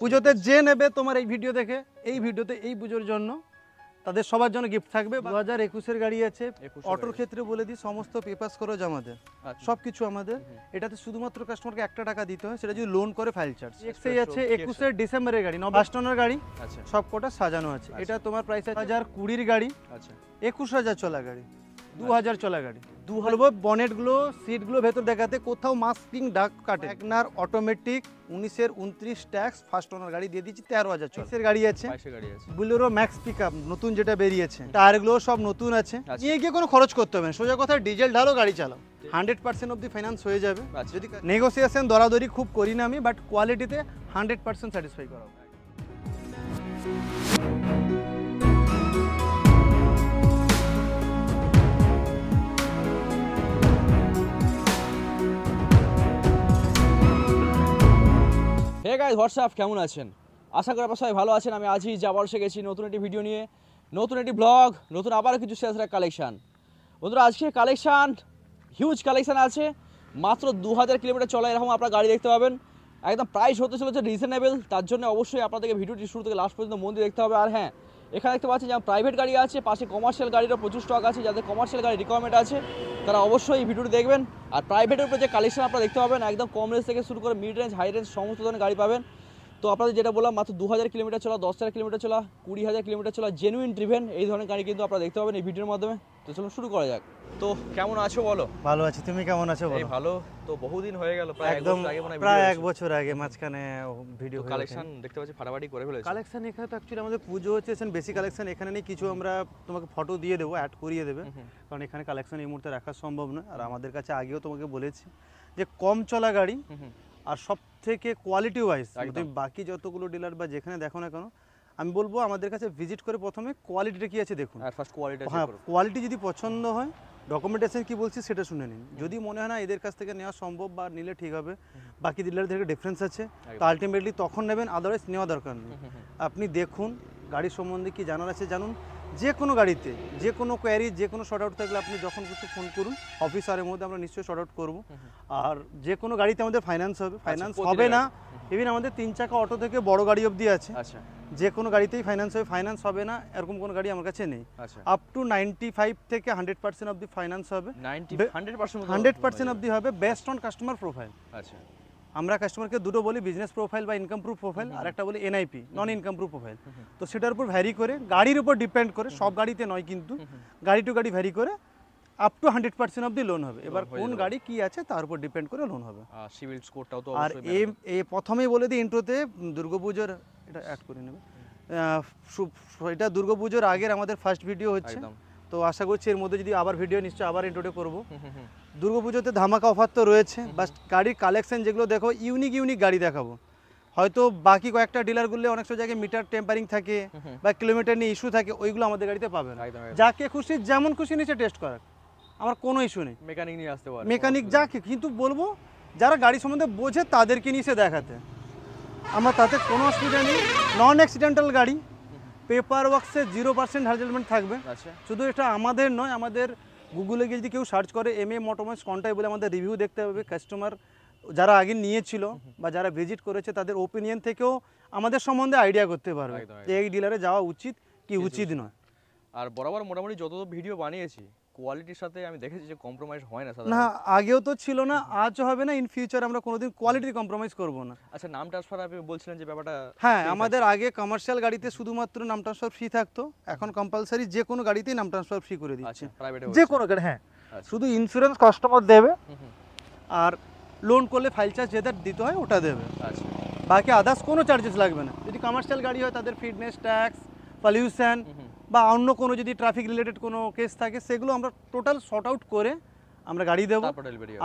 পুজোতে যে নেবে তোমার এই ভিডিও দেখে, এই ভিডিওতে এই পুজোর জন্য তাদের সবার জন্য গিফট থাকবে। 2021-এর গাড়ি আছে। অটোর ক্ষেত্রে বলে দিই, সমস্ত পেপারস খরচ আমাদের, সব কিছু আমাদের। এটাতে শুধুমাত্র কাস্টমারকে 1 টাকা দিতে হয়, সেটা যদি লোন করে ফাইল চার্জ। এক্সআই আছে 21-এর ডিসেম্বরের গাড়ি, 22 টনের গাড়ি, সব কটা সাজানো আছে। এটা তোমার প্রাইস আছে 2020-এর গাড়ি, 21,000 চলা গাড়ি, 2000 চলা গাড়ি। বনেটগুলো, সিটগুলো ভেতর দেখাতে কোথাও মাস্কিং দাগ কাটে। একনার অটোমেটিক 19-এর 29 ট্যাক্স, ফার্স্ট ওনার গাড়ি দিয়ে দিচ্ছি 13,000 চলা। এর গাড়ি আছে, বুলেরো ম্যাক্স পিকআপ নতুন যেটা বেরিয়েছে, টায়ারগুলো সব নতুন আছে। নিয়ে গিয়ে কোনো খরচ করতে হবে না, সোজা কথা ডিজেল ঢালো গাড়ি চালাও, 100% অব দি ফাইন্যান্স হয়ে যাবে। যদি নেগোসিয়েশন দরাদরি খুব করি না আমি, বাট কোয়ালিটিতে 100% স্যাটিসফাই করাবো। হে গাইস, হোয়াটসঅ্যাপ, কেমন আছেন? আশা করি আপনারা সবাই ভালো আছেন। আমি আজই আবার এসে গেছি নতুন একটি ভিডিও নিয়ে, নতুন একটি ব্লগ, নতুন আবারও কিছু সেলস কালেকশান। বন্ধুরা, আজকে কালেকশান, হিউজ কালেকশান আছে। মাত্র 2000 কিলোমিটার চলা এরকম আপনারা গাড়ি দেখতে পাবেন। একদম প্রাইস হতে চলেছে রিজনেবল, তার জন্য অবশ্যই আপনাদেরকে ভিডিওটি শুরু থেকে লাস্ট পর্যন্ত মন দিয়ে দেখতে হবে। আর হ্যাঁ, এখানে দেখতে পাচ্ছেন যেমন প্রাইভেট গাড়ি আছে, পাশে কমার্শিয়াল গাড়িরও প্রচুর স্টক আছে। যাদের কমার্শিয়াল গাড়ি রিকোয়ারমেন্ট আছে তারা অবশ্যই এই ভিডিওটি দেখবেন। আর প্রাইভেটের উপরে যে কালেকশন আপনারা দেখতে পাবেন, একদম কম রেঞ্জ থেকে শুরু করে মিড রেঞ্জ, হাই রেঞ্জ সমস্ত ধরনের গাড়ি পাবেন। তো আপনাদের যেটা বললাম, মাত্র 2000 কিলোমিটার চলা, 10,000 কিলোমিটার চলা, 20,000 কিলোমিটার চলা, জেনুইন ড্রিভেন, এই ধরনের গাড়ি কিন্তু আপনারা দেখতে পাবেন এই ভিডিওর মাধ্যমে। তো চলুন শুরু করা যাক। তো কেমন আছো বলো? ভালো আছি, তুমি কেমন আছো বলো? ভালো। তো বহুদিন হয়ে গেল, প্রায় একদম প্রায় 1 বছর আগে মাঝখানে ভিডিও কালেকশন দেখতে পাচ্ছি ফাটাফাটি করে ফেলেছে। কালেকশন এখানে তো অ্যাকচুয়ালি আমাদের পুজো হচ্ছে, বেশি কালেকশন এখানে নেই। কিছু আমরা তোমাকে ফটো দিয়ে দেবো, অ্যাড করিয়ে দেবে, কারণ এখানে কালেকশন এই মুহূর্তে রাখা সম্ভব নয়। আর আমাদের কাছে আগেও তোমাকে বলেছি যে কম চলা গাড়ি আর সব থেকে কোয়ালিটি ওয়াইজ, তুমি বাকি যতগুলো ডিলার বা যেখানে দেখো না কেন, আমি বলবো আমাদের কাছে ভিজিট করে প্রথমে কোয়ালিটিটা কি আছে দেখুন। হ্যাঁ, কোয়ালিটি যদি পছন্দ হয়, ডকুমেন্টেশন কি বলছি সেটা শুনে নিন। যদি মনে হয় না এদের কাছ থেকে নেওয়া সম্ভব বা নিলে ঠিক হবে, বাকি ডিলার থেকে ডিফারেন্স আছে, তো আলটিমেটলি তখন নেবেন, আদারওয়াইজ নেওয়া দরকার নেই। আপনি দেখুন গাড়ি সম্বন্ধে কি জানার আছে জানুন। যে কোনো গাড়িতে যে কোনো কোয়ারি, যে কোনো শর্ট আউট থাকলে আপনি যখন কিছু ফোন করুন, অফিস আওয়ারের মধ্যে আমরা নিশ্চয়ই শর্ট আউট করবো। আর যে কোনো গাড়িতে আমাদের ফাইন্যান্স হবে, ফাইন্যান্স হবে না ইভেন আমাদের 3 চাকা অটো থেকে বড় গাড়ি অবধি আছে। যে কোনো গাড়িতেই ফাইন্যান্স হবে, ফাইন্যান্স হবে না এরকম কোনো গাড়ি আমার কাছে নেই। আপ টু 95 থেকে 100% অবধি ফাইন্যান্স হবে, 100% অবধি হবে, বেস্ট অন কাস্টমার প্রোফাইল। আমরা কাস্টমারকে দুটো বলি, বিজনেস প্রোফাইল বা ইনকাম প্রুফ প্রোফাইল, আর একটা বলি এনআইপি, নন ইনকাম প্রুফ প্রোফাইল। তো সেটার উপর ভ্যারি করে, গাড়ির উপর ডিপেন্ড করে, সব গাড়িতে নয় কিন্তু, গাড়ি টু গাড়ি ভ্যারি করে আপ টু 100% অবধি লোন হবে। এবার কোন গাড়ি কি আছে তার উপর ডিপেন্ড করে লোন হবে। সিভিল স্কোরটাও তো আর এই প্রথমেই বলে দিই ইন্ট্রোতে, দুর্গাপুজোর এটা অ্যাড করে নেবে, এটা দুর্গাপুজোর আগের আমাদের ফার্স্ট ভিডিও হচ্ছে। তো আশা করছি এর মধ্যে যদি আবার ভিডিও নিশ্চয়ই আবার ইন্ট্রোতে করবো। দুর্গাপুজোতে ধামাকা অফার তো রয়েছে, বাস গাড়ির কালেকশন যেগুলো দেখো, ইউনিক গাড়ি দেখাবো। হয়তো বাকি কয়েকটা ডিলারগুলো অনেক সব জায়গায় মিটার টেম্পারিং থাকে বা কিলোমিটার নিয়ে ইস্যু থাকে, ওইগুলো আমাদের গাড়িতে পাবে না। যাকে খুশি যেমন খুশি নিচে টেস্ট করার, আমার কোনো ইস্যু নেই, মেকানিক নিয়ে আসতে পারে, মেকানিক যাকে, কিন্তু বলবো যারা গাড়ি সম্বন্ধে বোঝে তাদেরকে নিয়ে এসে দেখাতে, আমার তাতে কোনো অসুবিধা নেই। নন অ্যাক্সিডেন্টাল গাড়ি, পেপার ওয়ার্কসে 0% হ্যাজেলমেন্ট থাকবে। শুধু এটা আমাদের নয়, আমাদের গুগলে গিয়ে যদি কেউ সার্চ করে এমএ মোটরস কন্টাই বলে আমাদের রিভিউ দেখতে হবে। কাস্টমার যারা আগে নিয়েছিল বা যারা ভিজিট করেছে তাদের ওপিনিয়ন থেকেও আমাদের সম্বন্ধে আইডিয়া করতে পারবে যে এই ডিলারে যাওয়া উচিত কি উচিত নয়। আর বরাবর মোটামুটি যত ভিডিও বানিয়েছি, কোয়ালিটির সাথে আমি দেখেছি যে কম্প্রোমাইজ হয় না। না, আগেও তো ছিল না, আজও হবে না, ইন ফিউচার আমরা কোনোদিন কোয়ালিটির কম্প্রোমাইজ করব না। আচ্ছা, নাম ট্রান্সফার আপনি বলছিলেন যে ব্যাপারটা, হ্যাঁ, আমাদের আগে কমার্শিয়াল গাড়িতে শুধুমাত্র নাম ট্রান্সফার ফ্রি থাকতো, এখন কম্পালসারি যে কোনো গাড়িতেই নাম ট্রান্সফার ফ্রি করে দিচ্ছে, যে কোনো গাড়ি। হ্যাঁ, শুধু ইন্স্যুরেন্স কাস্টমার দেবে, আর লোন করলে ফাইল চার্জ যেটা দিতে হয় ওটা দেবে, বাকি আদার্স কোনো চার্জেস লাগবে না। যদি কমার্শিয়াল গাড়ি হয় তাদের ফিটনেস ট্যাক্স, পলিউশন বা অন্য কোনো যদি ট্রাফিক রিলেটেড কোনো কেস থাকে, সেগুলো আমরা টোটাল সর্ট আউট করে আমরা গাড়ি দেবো।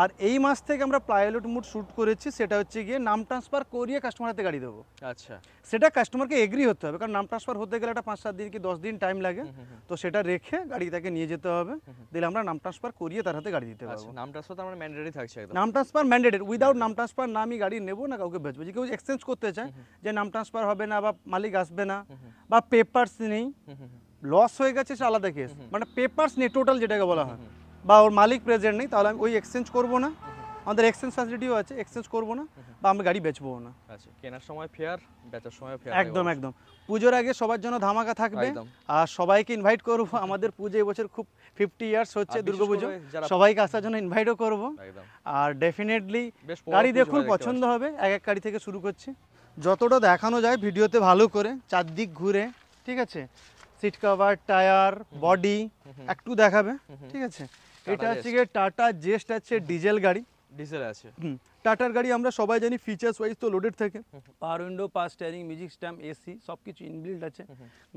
আর এই মাস থেকে আমরা পাইলট মুড শ্যুট করেছি, সেটা হচ্ছে গিয়ে নাম ট্রান্সফার করিয়ে কাস্টমার হাতে গাড়ি দেবো। আচ্ছা, সেটা কাস্টমারকে এগ্রি হতে হবে, কারণ নাম ট্রান্সফার হতে গেলে একটা 5-7 দিন কি 10 দিন টাইম লাগে। তো সেটা রেখে গাড়ি তাকে নিয়ে যেতে হবে, দিলে আমরা নাম ট্রান্সফার করিয়ে তার হাতে গাড়ি দিতে পারবো। নাম ট্রান্সফার তো আমরা ম্যান্ডেটরি থাকছে, একদম নাম ট্রান্সফার ম্যান্ডেটেড, উইদাউট নাম ট্রান্সফার না আমি গাড়ি নেবো না কাউকে বেচবো। যে কেউ এক্সচেঞ্জ করতে চায় যে নাম ট্রান্সফার হবে না বা মালিক আসবে না বা পেপারস নেই, লস হয়ে গেছে সে আলাদা কেস, মানে পেপারস নেই টোটাল যেটাকে বলা হয়, বা ওর মালিক প্রেজেন্ট নেই, তাহলে আমি ওই এক্সচেঞ্জ করবো না। আমাদের এক্সচেঞ্জ ফ্যাসিলিটিও আছে, এক্সচেঞ্জ করবো না, বা আমি গাড়ি বেচবো না। আচ্ছা, কেনার সময় ফেয়ার, বেচার সময় ফেয়ার। একদম একদম। পুজোর আগে সবার জন্য ধামাকা থাকবে, একদম। আর সবাইকে ইনভাইট করব। আমাদের পুজো এবছর খুব 50 ইয়ার্স হচ্ছে, আর বিশেষ দুর্গাপুজো, করে যারা সবাইকে আসার জন্য ইনভাইটও করব। একদম। আর ডেফিনেটলি বেশ বড় গাড়ি পুজো দেখুন, হয় দেখতে পছন্দ হবে। এক এক গাড়ি থেকে শুরু করছি, যতটা দেখানো যায় ভিডিওতে ভালো করে চারদিক ঘুরে, ঠিক আছে। সিট কভার, টায়ার, বডি একটু দেখাবে, ঠিক আছে। এটা হচ্ছে গিয়ে টাটা জেস্ট আছে, ডিজেল গাড়ি। ডিজেল আছে। টাটার গাড়ি আমরা সবাই জানি ফিচার্স ওয়াইজ তো লোডেড থাকে, পাওয়ার window, power steering, music system, AC সব কিছু ইনবিল্ড আছে।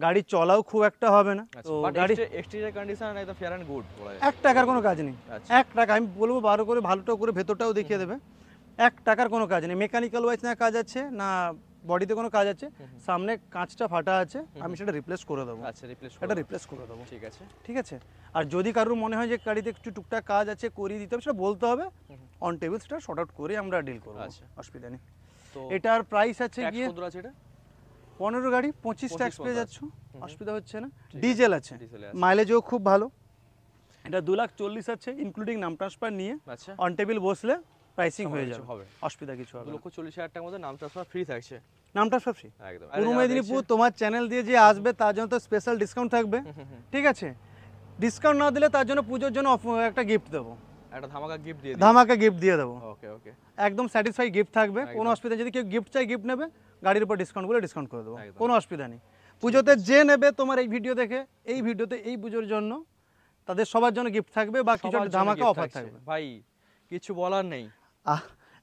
গাড়ি চলাও খুব একটা হবে না, তো গাড়ি এক্সটেরিয়র কন্ডিশন একদম ফেয়ার এন্ড গুড। 1 টাকার কোনো কাজ নেই। 1 টাকা আমি বলবো, বারো করে ভালোটা করে ভেতরটাও দেখিয়ে দেবে। 1 টাকার কোনো কাজ নেই। মেকানিক্যাল ওয়াইজ না কাজ আছে, না বডিতে কোনো কাজ আছে। সামনে কাঁচটা ফাটা আছে, আমি সেটা রিপ্লেস করে দেবো। আচ্ছা, রিপ্লেস করে দেবো। ঠিক আছে, ঠিক আছে। আর যদি কারোর মনে হয় যে গাড়িতে একটু টুকটাক কাজ আছে, করিয়ে দিতে হবে, সেটা বলতে হবে। অন টেবিল সেটা শর্ট আউট করে আমরা ডিল করবো, অসুবিধা নেই। তো এটার প্রাইস আছে গিয়ে 15 গাড়ি 25 ট্যাক্স পেয়ে যাচ্ছ, অসুবিধা হচ্ছে না। ডিজেল আছে, মাইলেজও খুব ভালো। এটা 2,40,000 আছে ইনক্লুডিং নাম ট্রান্সফার নিয়ে। অন টেবিল বসলে প্রাইসিং হয়ে যাবে, অসুবিধা কিছু হবে না। 2,40,000 টাকার মধ্যে নাম ট্রান্সফার ফ্রি থাকছে। নাম ট্রান্সফার ফ্রি একদম। পূর্ব মেদিনীপুর তোমার চ্যানেল দিয়ে যে আসবে তার জন্য তো স্পেশাল ডিসকাউন্ট থাকবে, ঠিক আছে। ডিসকাউন্ট না দিলে তার জন্য পুজোর জন্য একটা গিফট দেবো, একটা ধামাকা গিফট দিয়ে দেবো। ওকে ওকে, একদম স্যাটিসফাই গিফট থাকবে, কোনো অসুবিধা। যদি কেউ গিফট চাই, গিফট নেবে, গাড়ির উপর ডিসকাউন্ট বলে ডিসকাউন্ট করে দেবো, কোনো অসুবিধা নেই। পুজোতে যে নেবে তোমার এই ভিডিও দেখে, এই ভিডিওতে এই পুজোর জন্য তাদের সবার জন্য গিফট থাকবে বা কিছু ধামাকা অফার থাকবে। ভাই কিছু বলার নেই,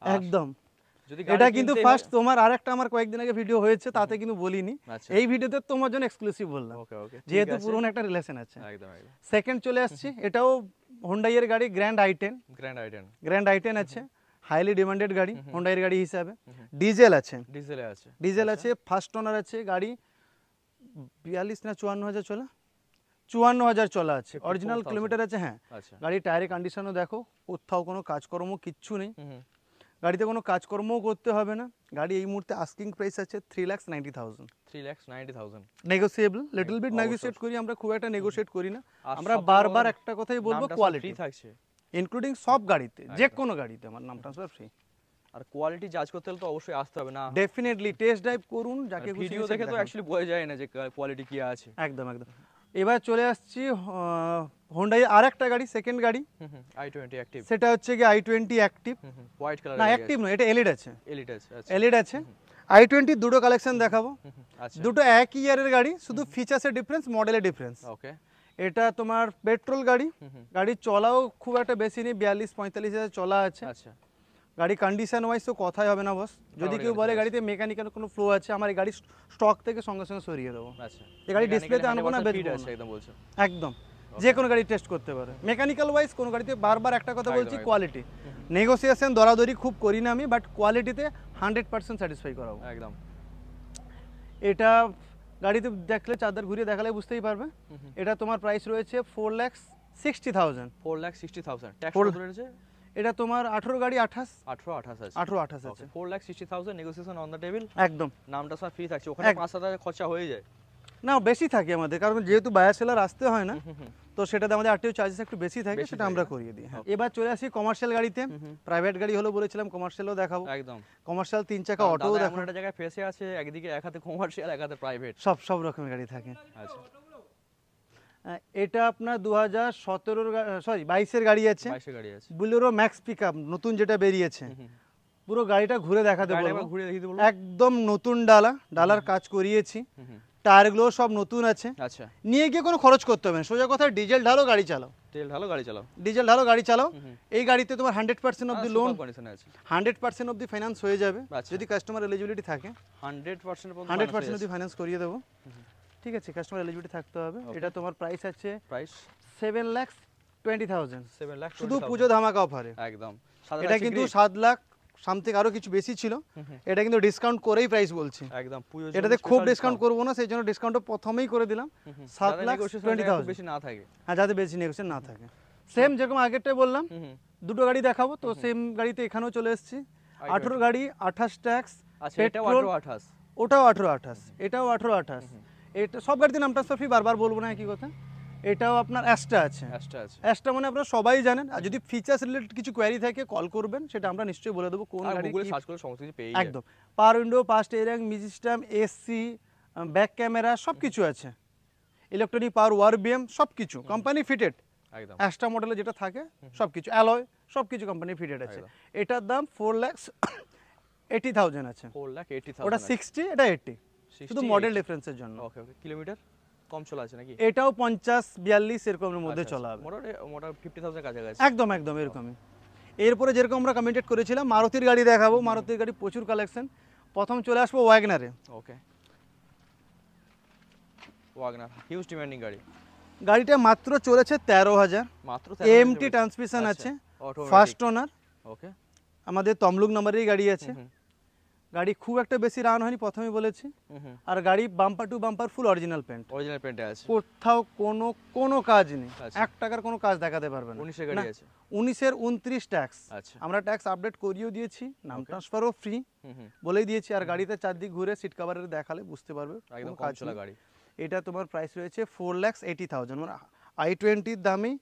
একদম। এটা কিন্তু ফার্স্ট তোমার, আরেকটা আমার কয়েকদিন আগে ভিডিও হয়েছে, তাতে কিন্তু বলিনি। এই ভিডিওতে তোমার জন্য এক্সক্লুসিভ বললাম, যেহেতু পুরনো একটা রিলেশন আছে। সেকেন্ড চলে আসছি, এটাও হোন্ডাই এর গাড়ি, গ্র্যান্ড আই10 আছে, হাইলি ডিমান্ডেড গাড়ি হোন্ডাই এর গাড়ি হিসাবে। ডিজেল আছে, ফার্স্ট ওনার আছে গাড়ি। 42 না 54,000 চলা, 54,000 চলা আছে, অরিজিনাল কিলোমিটার আছে। হ্যাঁ, গাড়ি টায়ারের কন্ডিশনও দেখো, কোথাও কোনো কাজকর্ম কিচ্ছু নেই, গাড়িতে কোনো কাজকর্মও করতে হবে না। গাড়ি এই মুহূর্তে আস্কিং প্রাইস আছে 3,90,000। নেগোসিয়েবল, লিটল বিট নেগোসিয়েট করি আমরা, খুব একটা নেগোসিয়েট করি না আমরা। বারবার একটা কথাই বলবো, কোয়ালিটি থাকছে ইনক্লুডিং সব গাড়িতে, যে কোনো গাড়িতে আমার নাম ট্রান্সফার ফ্রি। আর কোয়ালিটি জাজ করতে হলে তো অবশ্যই আসতে হবে না, ডেফিনেটলি টেস্ট ড্রাইভ করুন, যাকে ভিডিও দেখে তো অ্যাকচুয়ালি বোঝা যায় না যে কোয়ালিটি কি আছে। একদম একদম। এবার চলে আসছি হোন্ডাই আরেকটা গাড়ি, সেকেন্ড গাড়ি, i20 অ্যাক্টিভ। সেটা হচ্ছে কি i20 অ্যাক্টিভ, হোয়াইট কালার না অ্যাক্টিভ নয়, এটা এলইডি আছে। এলইডি আছে। i20 দুটো কালেকশন দেখাবো, দুটো একই ইয়ারের গাড়ি, শুধু ফিচার্সের ডিফারেন্স, মডেলের ডিফারেন্স। ওকে, এটা তোমার পেট্রোল গাড়ি, গাড়ি চলাও খুব একটা বেশি নেই, 42-45,000 চলা আছে। আচ্ছা, গাড়ি কন্ডিশন ওয়াইজ তো কথাই হবে না বস। যদি কেউ বলে গাড়িতে মেকানিক্যাল কোনো ফ্লো আছে, আমার এই গাড়ি স্টক থেকে সঙ্গে সঙ্গে সরিয়ে দেবো। আচ্ছা, এই গাড়ি ডিসপ্লেতে আনবো না, একদম যে কোনো গাড়ি টেস্ট করতে পারে। মেকানিক্যাল ওয়াইজ কোনো গাড়িতে, বারবার একটা কথা বলছি, কোয়ালিটি। নেগোসিয়েশন দরাদরি খুব করি না আমি, বাট কোয়ালিটিতে 100% স্যাটিসফাই করাবো একদম। এটা গাড়িতে দেখলে, চারদার ঘুরিয়ে দেখালে বুঝতেই পারবে। এটা তোমার প্রাইস রয়েছে 4,60,000। 4,60,000 ট্যাক্স কত রয়েছে? এটা তোমার 18 গাড়ি 28 আছে। 18 আছে। 4,60,000 নেগোসিয়েশন অন দ্য টেবিল, একদম। নামটা সব ফ্রি থাকছে, ওখানে 5,000 খরচা হয়ে যায় না, বেশি থাকে আমাদের, কারণ যেহেতু বায়ার সেলার আসতে হয় না, তো সেটাতে আমাদের আরটিও চার্জেস একটু বেশি থাকে, সেটা আমরা করিয়ে দিই। এবার চলে আসি কমার্শিয়াল গাড়িতে। প্রাইভেট গাড়ি হলো বলেছিলাম, কমার্শিয়ালও দেখাবো। একদম, কমার্শিয়াল 3 চাকা অটোও দেখাবো। একটা জায়গায় ফেসে আছে, একদিকে এক হাতে কমার্শিয়াল, এক হাতে প্রাইভেট, সব রকমের গাড়ি থাকে। আচ্ছা, এটা আপনার 2022 এর গাড়ি আছে, বুলেরো ম্যাক্স পিকআপ, নতুন যেটা বেরিয়েছে। পুরো গাড়িটা ঘুরে দেখাতে বলবো, একদম নতুন ডালার কাজ করিয়েছি, টায়ারগুলো সব নতুন আছে। আচ্ছা, নিয়ে গিয়ে কোনো খরচ করতে হবে না, সোজা কথা ডিজেল ঢালো গাড়ি চালাও, ডিজেল ঢালো গাড়ি চালাও। এই গাড়িতে তোমার 100% of the loan, 100% of the finance হয়ে যাবে, যদি কাস্টমার এলিজিবিলিটি থাকে। 100% অফ দি ফাইন্যান্স করিয়ে দেবো, ঠিক আছে, কাস্টমার এলিজিবিলিটি থাকতে হবে। এটা তোমার প্রাইস আছে 7,20,000, শুধু পুজো ধামাকা অফারে একদম। এটা কিন্তু 7 লাখ সামথিং, আরো কিছু বেশি ছিল, এটা কিন্তু ডিসকাউন্ট করেই প্রাইস বলছি একদম। এটাতে খুব ডিসকাউন্ট করবো না, সেই জন্য ডিসকাউন্ট প্রথমেই করে দিলাম 7,20,000 বেশি না থাকে। হ্যাঁ, যাতে বেশি নেগোশিয়েশন না থাকে। সেম যেরকম আগেরটাই বললাম, দুটো গাড়ি দেখাবো, তো সেম গাড়িতে এখানেও চলে এসেছি। 18 গাড়ি 28 ট্যাক্স, পেট্রোল ওটাও 18, এটাও 18। এটা সব গাড়িতে নাম ট্রান্সফার ফ্রি, বারবার বলবো না একই কথা। এটাও আপনার অ্যাস্টা আছে। অ্যাস্টা আছে। অ্যাস্টা মানে আপনারা সবাই জানেন, আর যদি ফিচার্স রিলেটেড কিছু কোয়ারি থাকে কল করবেন, সেটা আমরা নিশ্চয়ই বলে দেবো কোন আর গাড়ি গুগলে কি। সার্চ করলে সমস্ত কিছু পেয়ে যাবে। একদম power window, fast airing, music system, AC, back camera সব কিছু আছে, ইলেকট্রনিক পাওয়ার, ওয়ারবিএম সব কিছু কোম্পানি ফিটেড। একদম অ্যাস্টা মডেলে যেটা থাকে সব কিছু, অ্যালয় সব কিছু কোম্পানি ফিটেড আছে। একদম। এটার দাম 4,80,000 আছে। 4,80,000 ওটা 60, এটা 80, 60, শুধু মডেল ডিফারেন্সের জন্য। ওকে ওকে। কিলোমিটার কম চলা আছে নাকি? এটাও 50-42 এরকমের মধ্যে আচ্ছা, চলা হবে। মোটামুটি 50,000 কাছাকাছি। একদম একদম এরকমই। এরপরে যেরকম আমরা কমেন্টেড করেছিলাম, মারুতির গাড়ি দেখাবো। মারুতির গাড়ি প্রচুর কালেকশন। প্রথম চলে আসবো ওয়াগনারে। ওকে। ওয়াগনার হিউজ ডিমান্ডিং গাড়ি। গাড়িটা মাত্র চলেছে 13,000। মাত্র এমটি ট্রান্সমিশন আছে, ফার্স্ট ওনার। ওকে। আমাদের তমলুক নাম্বারেরই গাড়ি আছে। গাড়ি খুব একটা বেশি রান হয়নি, প্রথমেই বলেছি। আর গাড়ি bumper to bumper full original paint. Original পেন্টে আছে। কোথাও কোনো কাজ নেই, আচ্ছা। 1 টাকার কোনো কাজ দেখাতে পারবে না। 19 এর গাড়ি আছে। 19-এর 29 ট্যাক্স। আচ্ছা। আমরা ট্যাক্স আপডেট করিয়েও দিয়েছি, নাম ট্রান্সফারও ফ্রি বলেই দিয়েছি। আর গাড়িতে চারদিক ঘুরে সিট কভারের দেখালে বুঝতে পারবে একদম কোনো কম কাজ চলা নেই। গাড়ি। এটা তোমার প্রাইস রয়েছে 4,80,000, মানে i20 দামি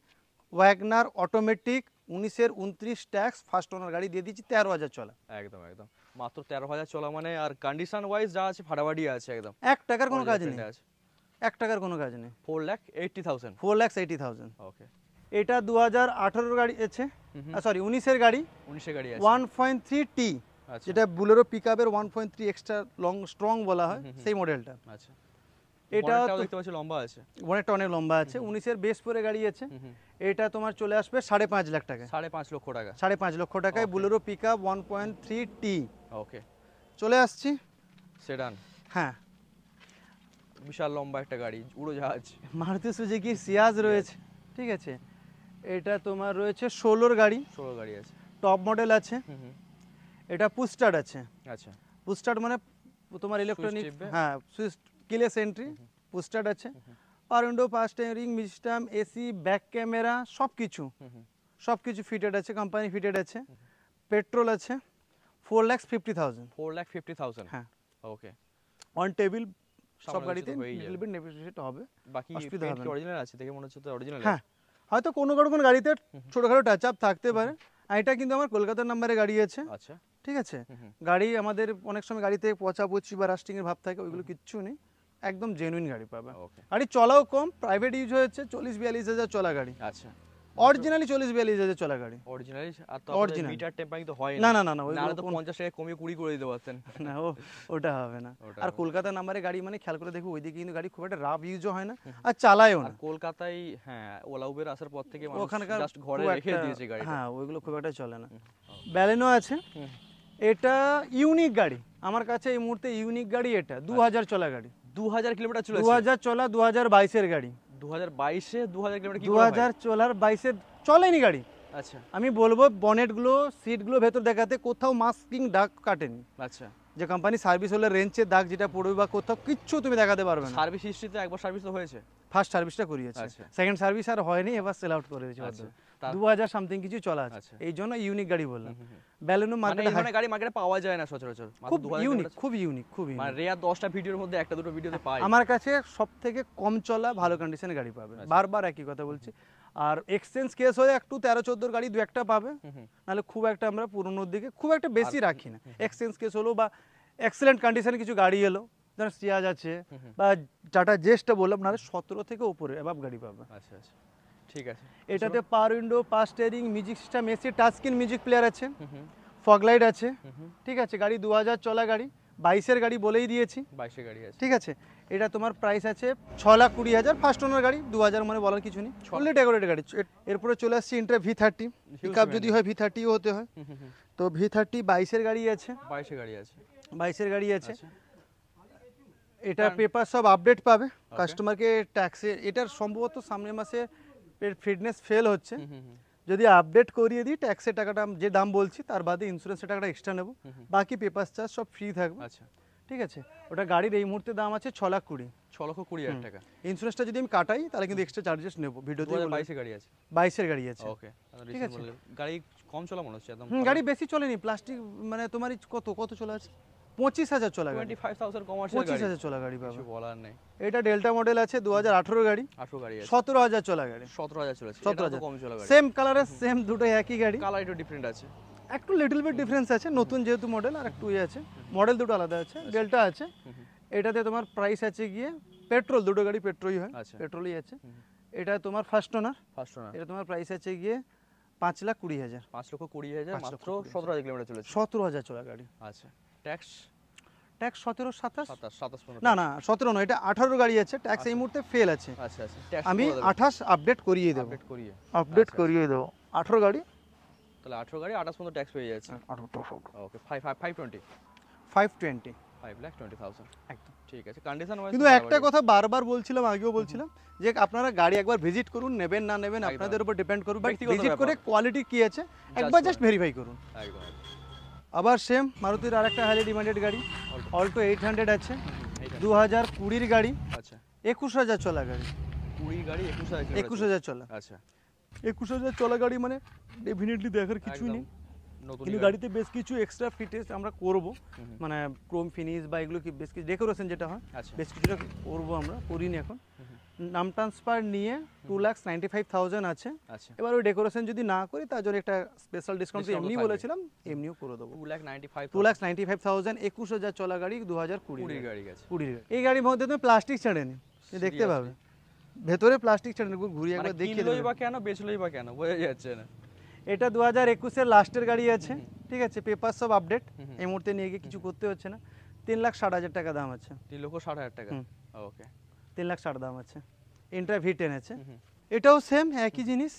ওয়াগনার অটোমেটিক, 19-এর 29 ট্যাক্স, ফার্স্ট ওনার গাড়ি দিয়ে দিচ্ছি 13,000 চলা। একদম একদম মাত্র 13,000 চলা মানে, আর কন্ডিশন ওয়াইজ যা আছে ফাটাফাটি আছে একদম। 1 টাকার কোনো কাজ নেই, পেন্টে আছে। 1 টাকার কোনো কাজ নেই। 4,80,000। 4,80,000। ওকে। এটা 2018 গাড়ি আছে, সরি 19-এর গাড়ি, 19 এর গাড়ি আছে। 1.3T, আচ্ছা। যেটা বুলেরো পিকআপের 1.3 এক্সট্রা লং স্ট্রং বলা হয়, সেই মডেলটা। আচ্ছা। এটাও এটাও দেখতে পাচ্ছি লম্বা আছে। অনেকটা অনেক লম্বা আছে। 19-এর বেস পরে গাড়ি আছে। এটা তোমার চলে আসবে 5.5 লাখ টাকা। 5.5 লক্ষ টাকা। 5.5 লক্ষ টাকায় বুলেরো পিকআপ 1.3T। ওকে। চলে আসছি, সেডান। হ্যাঁ, বিশাল লম্বা একটা গাড়ি, উড়োজাহাজ। মারুতি সুজুকি সিয়াজ রয়েছে, ঠিক আছে। এটা তোমার রয়েছে 16-র গাড়ি, 16 গাড়ি আছে। টপ মডেল আছে। এটা পুস্টার্ড আছে। আচ্ছা। পুস্টার্ড মানে তোমার ইলেকট্রনিক, টিপবে। হ্যাঁ, সুইচ কিলেস এন্ট্রি, পুস্টার্ড আছে। পাওয়ার window, power steering, music system, AC, back camera সব কিছু ফিটেড আছে, কোম্পানি ফিটেড আছে। পেট্রোল আছে। 4,50,000। 4,50,000। হ্যাঁ, ওকে। অন টেবিল সব সামনে গাড়িতে কিছু তো হয়েই লিটল বিট নেগোশিয়েট হবে, বাকি অসুবিধা পেন্ট হবে কি না। অরিজিনাল আছে? দেখে মনে হচ্ছে তো অরিজিনাল। হ্যাঁ, হয়তো কোনো গাড়িতে ছোটোখাটো টাচ আপ থাকতে পারে। আর এটা কিন্তু আমার কলকাতার নাম্বারে গাড়ি আছে, আচ্ছা। ঠিক আছে। গাড়ি আমাদের অনেক সময় গাড়িতে পচাপচি বা রাস্টিংয়ের ভাব থাকে, ওইগুলো কিচ্ছু নেই, একদম জেনুইন গাড়ি পাবে। ওকে। গাড়ি চলাও কম, প্রাইভেট ইউজ হয়েছে, 40-42 হাজার চলা গাড়ি। আচ্ছা। অরিজিনালি 40-42 হাজার চলা গাড়ি। অরিজিনাল। আর তো Original। মিটার টেম্পারিং তো হয় না না। না না না, নাহলে তো 50 টাকা কমিয়ে 20 করে দিতে পারতেন। না, ওটা হবে না। ওটা আর হবে। কলকাতার নাম্বারে গাড়ি মানে খেয়াল করে দেখো, ওইদিকে কিন্তু গাড়ি খুব একটা রাফ ইউজও হয় না, আর চালায়ও আর না। কলকাতায় হ্যাঁ, ওলা উবের আসার পর থেকে মানুষ ওখানকার জাস্ট ঘরে খুব রেখে একটা- দিয়েছে গাড়িটা। হ্যাঁ, ওইগুলো খুব একটা চলে না। ব্যালেনো আছে। এটা ইউনিক গাড়ি আমার কাছে এই মুহূর্তে, ইউনিক গাড়ি। এটা 2000 চলা গাড়ি, 2000 কিলোমিটার চলেছে। 2000 চলা, 2022-এর গাড়ি। 2022 এ 2000 কিলোমিটার কি করে হয়? 2000 চলার 22-এর চলেনি গাড়ি। আচ্ছা আমি বলবো বনেটগুলো, সিটগুলো ভেতর দেখাতে কোথাও মাস্কিং দাগ কাটেনি। আচ্ছা। যে কোম্পানি সার্ভিস হলে রেঞ্চের দাগ যেটা পড়বে বা কোথাও কিচ্ছু তুমি দেখাতে পারবে না। সার্ভিস হিস্ট্রিতে একবার সার্ভিস তো হয়েছে। ফার্স্ট সার্ভিসটা করিয়েছে, আচ্ছা। সেকেন্ড সার্ভিস আর হয়নি, এবার সেল আউট করে দিয়েছে। আচ্ছা, তার- 2000 সামথিং কিছু চলা আছে, আচ্ছা। এই জন্য ইউনিক গাড়ি বললাম। ব্যালেনো মানে মার্কেটে এই ধরনের গাড়ি মার্কেটে পাওয়া যায় না সচরাচর। মাত্র খুব 2000 ইউনিক, কিলোমিটার। খুব ইউনিক, খুব মানে ইউনিক। রেয়ার 10টা ভিডিওর মধ্যে একটা দুটো ভিডিওতে পাই। আমার কাছে সব থেকে কম চলা ভালো কন্ডিশনের গাড়ি পাবে, বারবার একই কথা বলছি। আর এক্সচেঞ্জ কেস হয়ে একটু 13-14 গাড়ি দু একটা পাবে, নাহলে খুব একটা আমরা পুরোনোর দিকে খুব একটা বেশি রাখি না। এক্সচেঞ্জ কেস হলো বা এক্সেলেন্ট কন্ডিশনে কিছু গাড়ি এলো, যেমন সিয়াজ আছে বা টাটা জেস্টটা বললাম, নাহলে 17 থেকে উপরে এভাব গাড়ি পাবে। আচ্ছা আচ্ছা, ঠিক আছে। এটাতে পাওয়ার window, power steering, music system, AC, touch screen music player আছে, ফগ লাইট আছে, ঠিক আছে। গাড়ি 2000 চলা গাড়ি, 22-এর গাড়ি বলেই দিয়েছি, 22 গাড়ি আছে। ঠিক আছে। এটা তোমার প্রাইস আছে 6,20,000, ফার্স্ট ওনার গাড়ি, 2000 মানে বলার কিছু নেই, ফুললি ডেকোরেটেড গাড়ি। এরপরে চলে আসছি ইন্টার V30, পিকআপ যদি হয় V30ও হতে হয়, তো V30 22-এর গাড়ি আছে, 22 গাড়ি আছে। 22-এর গাড়ি আছে। আচ্ছা। এটা পেপার সব আপডেট পাবে, কাস্টমারকে ট্যাক্সে, এটার সম্ভবত সামনের মাসে ফিটনেস ফেল হচ্ছে, যদি আপডেট করিয়ে দিই ট্যাক্সের টাকাটা যে দাম বলছি তার বাদে ইন্স্যুরেন্সের টাকাটা এক্সট্রা নেব, বাকি পেপার চার্জ সব ফ্রি থাকবে, আচ্ছা, ঠিক আছে। ওটা গাড়ির এই মুহূর্তে দাম আছে 6,20,000। 6,20,000 টাকা। ইন্স্যুরেন্সটা যদি আমি কাটাই তাহলে কিন্তু এক্সট্রা চার্জেস নেব, ভিডিওতে 2022 গাড়ি আছে। 22-এর গাড়ি আছে। ওকে, ঠিক আছে। গাড়ি কম চলা মনে হচ্ছে একদম। গাড়ি বেশি চলেনি, প্লাস্টিক মানে তোমার কত চলে আছে, 25,000 চলা গাড়ি, 25,000 কমার্শিয়াল গাড়ি, 25,000 চলা গাড়ি পাবে। কিছু বলার নেই। এটা ডেল্টা মডেল আছে 2018 গাড়ি, 18 গাড়ি আছে, 17,000 চলা গাড়ি, 17,000 চলেছে, এটা তো 17,000 কম চলা গাড়ি। সেম কালারের সেম দুটোই একই গাড়ি, কালার একটু ডিফারেন্ট আছে। একটু লিটল বিট ডিফারেন্স আছে, নতুন যেহেতু মডেল আর একটু আছে, মডেল দুটো আলাদা আছে, ডেল্টা আছে। এটাতে তোমার প্রাইস আছে গিয়ে পেট্রোল, দুটো গাড়ি পেট্রোলই হয়, আচ্ছা। পেট্রোলই আছে। এটা তোমার ফার্স্ট ওনার, ফার্স্ট ওনার, এটা তোমার প্রাইস আছে গিয়ে 5,20,000, 5,20,000, 5,20,000 মাত্র 17,000 কিলোমিটার চলেছে। 17,000 চলা গাড়ি। আচ্ছা, ট্যাক্স ট্যাক্স 17, 27, 27 15। না না 17 নয়, এটা 18 গাড়ি আছে, ট্যাক্স এই মুহূর্তে ফেল আছে। আচ্ছা আচ্ছা, ট্যাক্স আমি 28 আপডেট করিয়ে দেবো, আপডেট করিয়ে, আপডেট আচ্ছা, করিয়ে দেবো। 18 গাড়ি, তাহলে 18 গাড়ি 28 পর্যন্ত ট্যাক্স পেয়ে যাচ্ছে। ওকে, 520, 520 5,20,000 একদম। ঠিক আছে, কন্ডিশন ওয়াইজ। কিন্তু একটা কথা বারবার বলছিলাম, আগেও বলছিলাম যে আপনারা গাড়ি একবার ভিজিট করুন, নেবেন না নেবেন আপনাদের উপর ডিপেন্ড করবে, বাট ব্যক্তিগত ভিজিট করে ব্যাপার। কোয়ালিটি কি আছে একবার করুন। জাস্ট ভেরিফাই করুন। একদম একদম। আবার সেম মারুতির আরেকটা হাইলি ডিমান্ডেড গাড়ি অল্টো 800 আছে, 2020 গাড়ি, আচ্ছা, 21,000 চলা গাড়ি, 20 গাড়ি 21,000 কিলোমিটার। 21,000 চলা, আচ্ছা, 21,000 চলা গাড়ি মানে ডেফিনেটলি দেখার কিছুই একদম নেই। নতুন কিন্তু গাড়িতে বেশ কিছু এক্সট্রা ফিটেজ আমরা করব, মানে ক্রোম ফিনিশ বা এগুলো কি বেশ কিছু ডেকোরেশন যেটা হয় আচ্ছা, বেশ কিছুটা করবো, আমরা করিনি এখন। নাম ট্রান্সফার নিয়ে 2,95,000 আছে। আচ্ছা, এবার ওই ডেকোরেশন যদি না করি তার জন্য একটা স্পেশাল ডিসকাউন্ট Discount এমনি থাকবে। বলেছিলাম, এমনিও করে দেবো। 2,95,000 2,95,000, 21,000 চলা গাড়ি, 2020 20 গাড়ি গেছে। 20 গাড়ি। এই গাড়ির মধ্যে তুমি প্লাস্টিক ছাড়েনি, দেখতে পাবে ভেতরে প্লাস্টিক ছাড়েনি, ঘুরিয়ে মানে একবার দেখিয়ে কিনলোই দেবে। বা কেন, বেচলোই বা কেন, বোঝা যাচ্ছে না। এটা 2021-এর লাস্টের গাড়ি আছে, ঠিক আছে, পেপার সব আপডেট, এই মুহূর্তে নিয়ে গিয়ে কিছু করতে হচ্ছে না। 3,60,000 টাকা দাম আছে, 3,60,000 টাকা। ওকে, 3,60,000 দাম আছে। ইন্ট্রা V10 আছে, এটাও সেম একই জিনিস।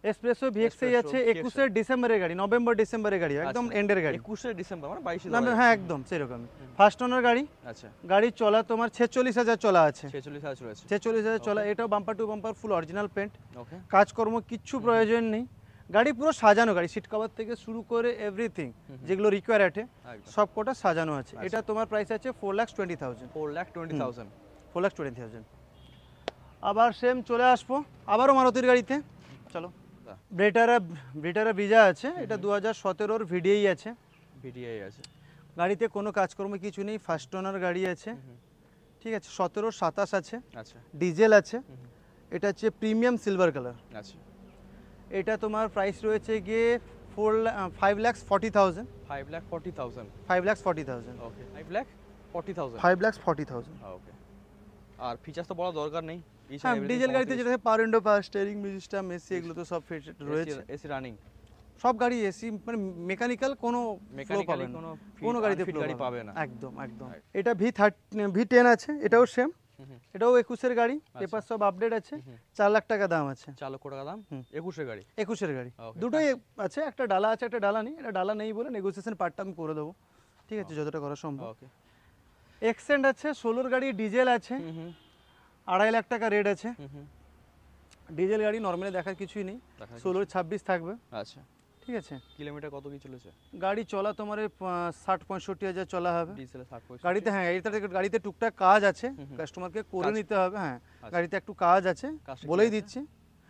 এসপ্রেসো ভিএক্সআই আছে, 21 ডিসেম্বরের গাড়ি, নভেম্বর ডিসেম্বরের গাড়ি, একদম এন্ডের গাড়ি। 21 ডিসেম্বর মানে 22 না হ্যাঁ একদম সেরকমই। ফার্স্ট ওনার গাড়ি, আচ্ছা, গাড়ি চলা তোমার 46,000 চলা আছে, 46,000 চলেছে। 46,000 চলা। এটাও bumper to bumper full original paint, okay, কাজকর্ম কিচ্ছু প্রয়োজন নেই। গাড়ি পুরো সাজানো গাড়ি, সিট কভার থেকে শুরু করে এভরিথিং যেগুলো রিকোয়ার আছে একদম। সব কটা সাজানো আছে। এটা তোমার প্রাইস আছে 4,20,000, 4,20,000। 4,20,000। আবার সেম চলে আসবো আবারও মারুতির গাড়িতে, চলো। বাহ। ব্রেটারা ব্রিজা আছে, এটা 2017-র ভিডিআই আছে, ভিডিআই আছে। গাড়িতে কোনো কাজকর্ম কিছু নেই, ফার্স্ট ওনার গাড়ি আছে, ঠিক আছে। 17-27 আছে, আচ্ছা, ডিজেল আছে। এটা হচ্ছে প্রিমিয়াম সিলভার কালার। আচ্ছা, এটা তোমার প্রাইস রয়েছে গিয়ে 5,40,000, 5,40,000। 5,40,000, ওকে, 5,40,000। 5,40,000। ওকে, আর ফিচার্স তো বলা দরকার নেই। হ্যাঁ, ডিজেল গাড়িতে যেটা পাওয়ার window, power steering, music system, AC, এগুলো তো সব ফিট রয়েছে। এসি রানিং সব গাড়ি এসি, মানে মেকানিক্যাল কোনো ফ্লো পাবে না, কোনো গাড়িতে ফ্লো গাড়ি পাবে না। একদম একদম। এটা V10 আছে, এটাও সেম, এটাও 21-এর গাড়ি, পেপার সব আপডেট আছে, 4 লাখ টাকা দাম আছে। 4 লক্ষ টাকা দাম, 21 গাড়ি। 21-এর গাড়ি, Okay, দুটোই আছে, একটা ডালা আছে একটা ডালা নেই। এটা ডালা নেই বলে নেগোসিয়েশন পার্টটা আমি করে দেবো, ঠিক আছে, যতটা করা সম্ভব। ওকে, এক্সেন্ট আছে, 16-র গাড়ি, ডিজেল আছে, 2.5 লাখ টাকা রেট আছে। ডিজেল গাড়ি নর্মালি দেখার কিছুই নেই, 16-26 থাকবে, আচ্ছা, ঠিক আছে। কিলোমিটার কত কি চলেছে? গাড়ি চলা তোমার 60-65 হাজার চলা হবে ডিজেলে 60। গাড়িতে। হ্যাঁ, গাড়িতে টুকটাক কাজ আছে, কাস্টমারকে করে নিতে হবে। হ্যাঁ, গাড়িতে একটু কাজ আছে, কাজটা কি বলেই আছে? দিচ্ছি,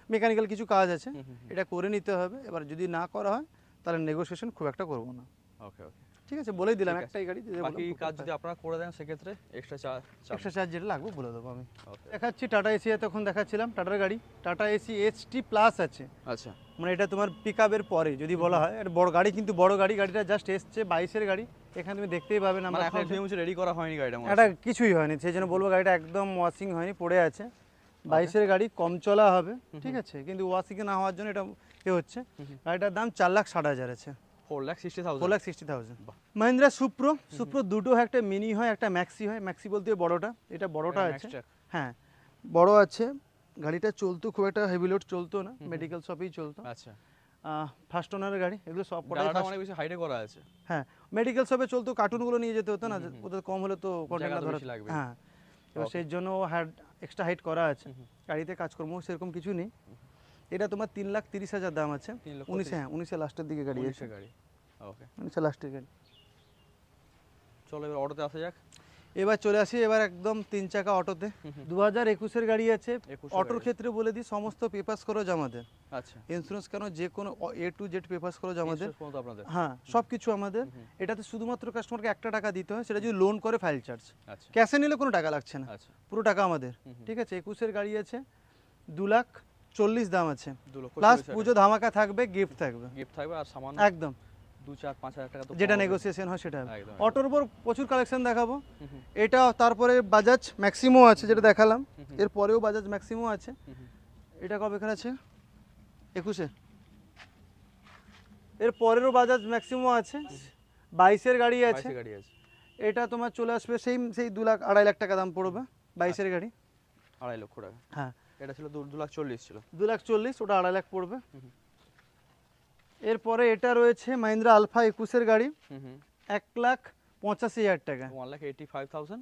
মেকানিক্যাল কিছু কাজ আছে, এটা করে নিতে হবে। এবার যদি না করা হয় তাহলে নেগোসিয়েশন খুব একটা করবো না, ওকে ওকে, ঠিক আছে, বলেই দিলাম। ঠিক আছে। একটাই গাড়ি, বাকি কাজ যদি আপনারা করে দেন সেক্ষেত্রে এক্সট্রা চার্জ। এক্সট্রা চার্জ যেটা লাগবে বলে দেবো আমি। ওকে, দেখাচ্ছি টাটা এসি, তখন দেখাচ্ছিলাম টাটার গাড়ি, টাটা এসি HT প্লাস আছে, আচ্ছা, মানে এটা তোমার পিক আপের পরে যদি বলা হয়। এটা বড় গাড়ি, কিন্তু বড় গাড়ি, গাড়িটা জাস্ট এসছে 22-এর গাড়ি, এখানে তুমি দেখতেই পাবে না। মানে এখন ফিউচার রেডি করা হয়নি গাড়িটা মনে এটা কিছুই হয়নি, সেই জন্য বলবো গাড়িটা একদম ওয়াশিং হয়নি, পড়ে আছে। 22-এর গাড়ি, কম চলা হবে, ঠিক আছে, কিন্তু ওয়াশিং না হওয়ার জন্য এটা এ হচ্ছে। গাড়িটার দাম 4,60,000 আছে, 4,60,000। 4,60,000। মহিন্দ্রা সুপ্রো দুটো হয়, একটা মিনি হয়, একটা ম্যাক্সি হয়। ম্যাক্সি বলতে বড়টা, এটা বড়টা আছে। হ্যাঁ, বড় আছে। গাড়িটা চলতো খুব একটা হেভি লোড চলতো না, মেডিকেল শপেই চলতো। আচ্ছা, ফার্স্ট ওনার গাড়ি, এগুলো সব কটাই ডালাটা অনেক বেশি হাইটে করা আছে। হ্যাঁ, মেডিকেল শপে চলতো, কার্টুনগুলো নিয়ে যেতে হতো না, ওদের কম হলে তো কন্টেনার জায়গা তো ধরা বেশি লাগবে। হ্যাঁ, এবার সেই জন্য এক্সট্রা হাইট করা আছে। গাড়িতে কাজকর্ম সেরকম কিছু নেই। এটা তোমার 3,30,000 দাম আছে। 19 লাস্টের দিকে গাড়ি আছে, 19 গাড়ি। ওকে, 19 লাস্টের গাড়ি। চলো এবার অটোতে আসা যাক। এবার চলে আসি এবার একদম 3 চাকা অটোতে। 2021-এর গাড়ি আছে। 21 অটোর ক্ষেত্রে বলে দিই সমস্ত পেপারস করে জমা দেন, আচ্ছা ইন্স্যুরেন্স কেন, যে কোনো A to Z পেপারস খরচ আমাদের, Insurance পর্যন্ত আপনাদের। হ্যাঁ সব কিছু আমাদের। এটাতে শুধুমাত্র কাস্টমারকে 1 টাকা দিতে হয়, সেটা যদি লোন করে ফাইল চার্জ। আচ্ছা ক্যাশে নিলে কোনো টাকা লাগছে না, আচ্ছা পুরো টাকা আমাদের। ঠিক আছে, 21-এর গাড়ি আছে, 2,40,000 দাম আছে, 2 লক্ষ প্লাস পুজো ধামাকা থাকবে, গিফট থাকবে গিফট থাকবে আর সামান্য একদম, 2-4-5 হাজার টাকা তো যেটা কমাবে। নেগোসিয়েশন হয় সেটা হবে। একদম, অটোর উপর প্রচুর কালেকশন দেখাবো। হুম, হুম, এটা তারপরে বাজাজ ম্যাক্সিমো আছে যেটা দেখালাম, এর পরেও বাজাজ ম্যাক্সিমো আছে। এটা কবে এখানে আছে, 21-এ। এর পরেরও বাজাজ ম্যাক্সিমো আছে, 22-এর গাড়ি আছে। 22 গাড়ি আছে, এটা তোমার চলে আসবে সেই 2,00,000-2,50,000 টাকা দাম পড়বে 22-এর গাড়ি। 2.5 লক্ষ টাকা। হ্যাঁ, এটা ছিল 2,40,000 ছিল। 2,40,000, ওটা 2,50,000 পড়বে। এরপরে এটা রয়েছে মাহিন্দ্রা আলফা 21-এর গাড়ি, 1,85,000 টাকা। 1,85,000।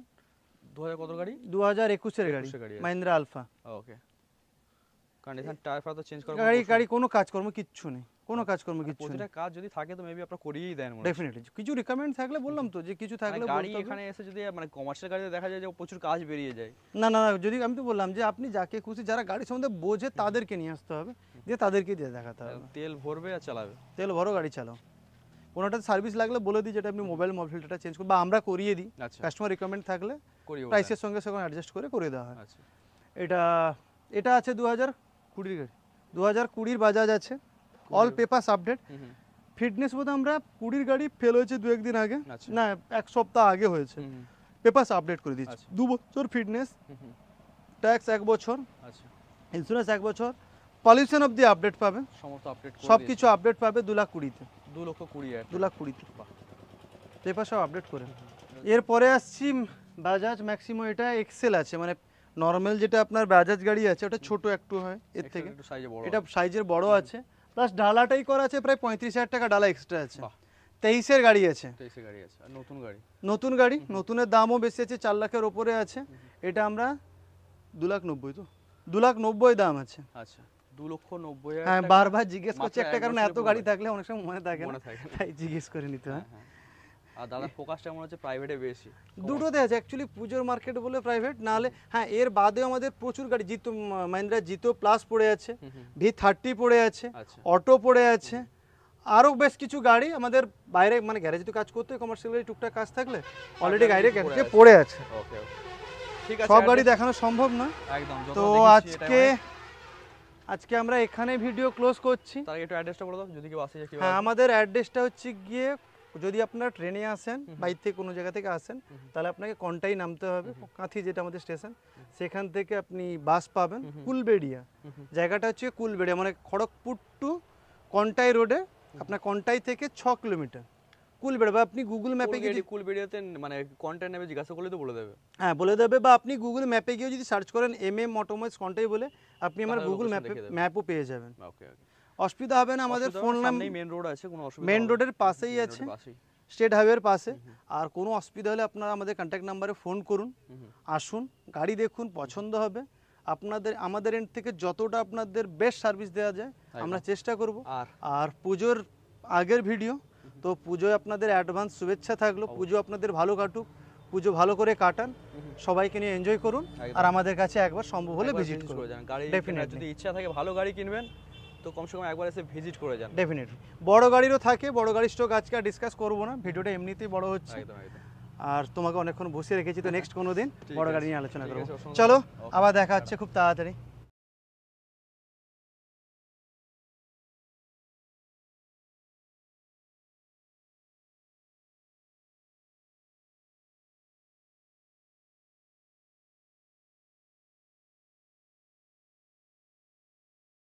2000 কত গাড়ি? 2021-এর গাড়ি 21-এর গাড়ি আছে। মাহিন্দ্রা আলফা। ওকে। কন্ডিশন টায়ার ফায়ার তো চেঞ্জ করা গাড়ি কোনো কাজকর্ম কিচ্ছু নেই, কোনো কাজকর্ম কিচ্ছু নেই। প্রতিটা কাজ যদি থাকে তো মেবি আপনারা করিয়েই দেন মনে হয়। ডেফিনেটলি কিছু রিকমেন্ড থাকলে বললাম তো, যে কিছু থাকলে মানে গাড়ি বলতে হবে। এখানে এসে যদি মানে কমার্শিয়াল গাড়িতে দেখা যায় যে প্রচুর কাজ বেরিয়ে যায়। না না না, যদি আমি তো বললাম যে আপনি যাকে খুশি, যারা গাড়ি সম্বন্ধে বোঝে তাদেরকে নিয়ে আসতে হবে, দিয়ে তাদেরকে দিয়ে দেখাতে হবে। তেল ভরবে আর চালাবে। তেল ভরো, গাড়ি চালাও। কোনোটাতে সার্ভিস লাগলে বলে দিই, যেটা আপনি মোবাইল ফিল্টারটা চেঞ্জ করবে বা আমরা করিয়ে দিই। আচ্ছা কাস্টমার রিকমেন্ড থাকলে করিয়ে প্রাইসের সঙ্গে সঙ্গে অ্যাডজাস্ট করে দেওয়া হয়। আচ্ছা এটা আছে 2020-এর গাড়ি, 2020-এর বাজাজ আছে, অল পেপারস আপডেট। ফিটনেস বোধ আমরা 20-এর গাড়ি ফেল হয়েছে 2-1 দিন আগে, আচ্ছা। না 1 সপ্তাহ আগে হয়েছে, পেপারস আপডেট করে দিচ্ছি। আচ্ছা। 2 বছর ফিটনেস, ট্যাক্স 1 বছর, আচ্ছা ইন্স্যুরেন্স 1 বছর, পলিউশন অবধি আপডেট পাবে, সমস্ত আপডেট করে সব কিছু আপডেট পাবে 2,20,000-তে, 2,20,000 2,20,000-তে পেপার সব আপডেট করে। এরপরে আসছি বাজাজ ম্যাক্সিমো, এটা এক্সেল আছে, মানে নর্মাল যেটা আপনার বাজাজ গাড়ি আছে ওটা ছোট একটু হয় এর থেকে, একটু সাইজে বড়। এটা সাইজের বড় আছে, প্লাস ডালাটাই করা আছে, প্রায় 35,000 টাকা ডালা এক্সট্রা আছে। বাহ। 23-এর গাড়ি আছে, 23 গাড়ি আছে আর নতুন গাড়ি। নতুন গাড়ি, নতুনের দামও বেশি আছে, 4 লাখের ওপরে আছে। এটা আমরা 2,90,000, তো 2,90,000 দাম আছে। আচ্ছা 2,90,000 হ্যাঁ, টাকা। বারবার জিজ্ঞেস করছি মাত্র একটা, এক কারণ বছরের এত পুরো গাড়ি গাড়ি। থাকলে অনেক সময় মনে থাকে না, মনে থাকে না। তাই জিজ্ঞেস করে নিতে হয়। হ্যাঁ, হ্যাঁ। আর দাদার ফোকাসটা মনে হচ্ছে প্রাইভেটে বেশি। দুটোতে আছে অ্যাকচুয়ালি, পুজোর মার্কেট বলে প্রাইভেট, নাহলে হ্যাঁ এর বাদেও আমাদের প্রচুর গাড়ি, জিতো মাহিন্দ্রা জিতো প্লাস পড়ে আছে, V30 পড়ে আছে, আচ্ছা অটো পড়ে আছে, আরও বেশ কিছু গাড়ি আমাদের বাইরে, মানে গ্যারেজে তো কাজ করতে হয়, কমার্শিয়াল গাড়ি টুকটাক কাজ থাকলে অলরেডি গাড়ি গ্যারেজে পড়ে আছে। ওকে ওকে ঠিক আছে। সব গাড়ি দেখানো সম্ভব না, একদম যত তো দেখিয়েছি এটাই আজকে আমরা এখানে ভিডিও ক্লোজ করছি। তার আগে একটু অ্যাড্রেসটা বলে দাও যদি কেউ আসে যে কি। হ্যাঁ, আমাদের অ্যাড্রেসটা হচ্ছে গিয়ে, যদি আপনারা ট্রেনে আসেন, বাইরে থেকে কোনো জায়গা থেকে আসেন, তাহলে আপনাকে কন্টাই নামতে হবে, কাঁথি যেটা আমাদের স্টেশন, সেখান থেকে আপনি বাস পাবেন কুলবেড়িয়া। জায়গাটা হচ্ছে কুলবেড়িয়া, মানে খড়গপুর টু কন্টাই রোডে, আপনার কন্টাই থেকে 6 কিলোমিটার কুলবেড়িয়া। বা আপনি গুগল ম্যাপে গিয়ে, কুলবেড়িয়াতে মানে কন্টেন্ট নেবে জিজ্ঞাসা করলে তো বলে দেবে। হ্যাঁ বলে দেবে, বা আপনি গুগল ম্যাপে গিয়ে যদি সার্চ করেন MM অটোমোবাইলস কন্টাই বলে, আপনি আমার তাহলে গুগল location ম্যাপে দেখিয়ে দেবে। ম্যাপও পেয়ে যাবেন, ওকে ওকে অসুবিধা হবে না। আমাদের ফোন নাম্বার মেইন রোড আছে, কোনো অসুবিধা মেইন হবে না। রোডের পাশেই Main আছে, road এর পাশেই। স্টেট হাইওয়ের পাশে। আর কোনো অসুবিধা হলে আপনারা আমাদের কন্ট্যাক্ট নাম্বারে ফোন করুন, আসুন, গাড়ি দেখুন, পছন্দ হবে। আমাদের এন্ড থেকে যতটা আপনাদের বেস্ট সার্ভিস দেওয়া যায় আমরা চেষ্টা করব। আর পুজোর আগের ভিডিও তো, পুজোয় আপনাদের অ্যাডভান্স শুভেচ্ছা থাকলো, পুজো আপনাদের ভালো কাটুক, পুজো ভালো করে কাটান, সবাইকে নিয়ে এনজয় করুন, আর আমাদের কাছে একবার সম্ভব হলে ভিজিট করুন। গাড়ি Definitely. যদি ইচ্ছা থাকে ভালো গাড়ি কিনবেন তো কমসে কম একবার এসে ভিজিট করে যান। ডেফিনেটলি বড় গাড়িরও থাকে, বড় গাড়ির স্টক আজকে আর ডিসকাস করবো না, ভিডিওটা এমনিতেই বড় হচ্ছে। একদম একদম। আর তোমাকে অনেকক্ষণ বসিয়ে রেখেছি, তো নেক্সট কোনো দিন ঠিক বড় আছে, গাড়ি নিয়ে আলোচনা ঠিক করবো। আছে, অসংখ্য চলো, ধন্যবাদ। আবার দেখা হচ্ছে খুব তাড়াতাড়ি।